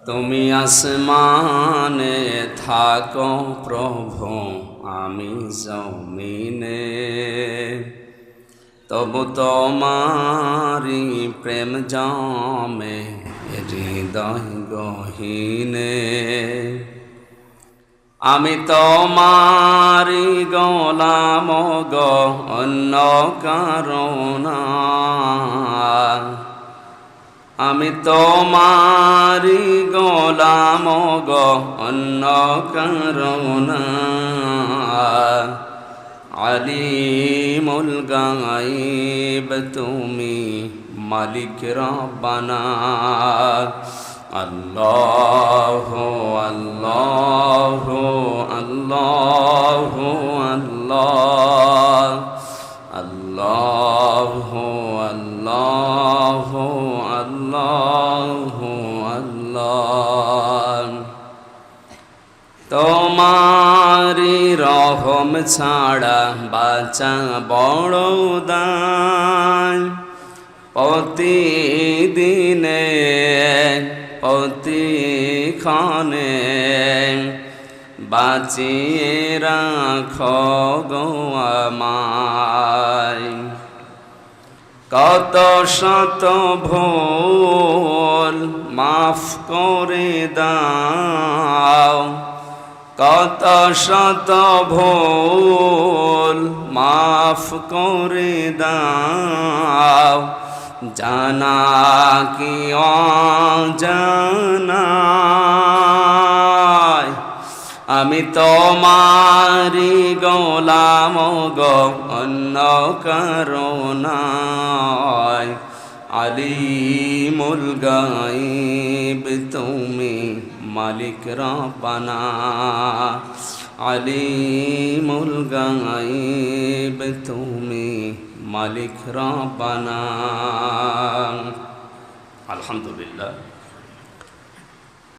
তুমি আসমানে থাকো প্রভু, আমি জমিনে, তবু তোমারি প্রেম জমে হৃদয় গহীনে। আমি তোমারি গোলাম গো, অন্য কারো না। আমি তোমারি গোলাম গো, অন্য কারো না। আলিমুল গায়ব তুমি, মালিক রব্বানা। আল্লাহ আল্লাহ আল্লাহ আল্লাহ আল্লাহ আল্লাহ আল্লাহ আল্লাহ। তোমারি রহম ছাড়া বাঁচা বড় দায়। প্রতিদিনে প্রতিক্ষণে বাঁচিয়ে রাখো গো আমায়। কত শত ভুল মাফ করে দাও, কত শত ভুল মাফ করে দাও। জানা কি অজানা, আমি তোমারি গোলাম গো, অন্য কারো নয়। আলিমুল গায়ব তুমি, মালিক রব্বানা। আলিমুল গায়ব তুমি, মালিক রব্বানা। আলহামদুলিল্লাহ।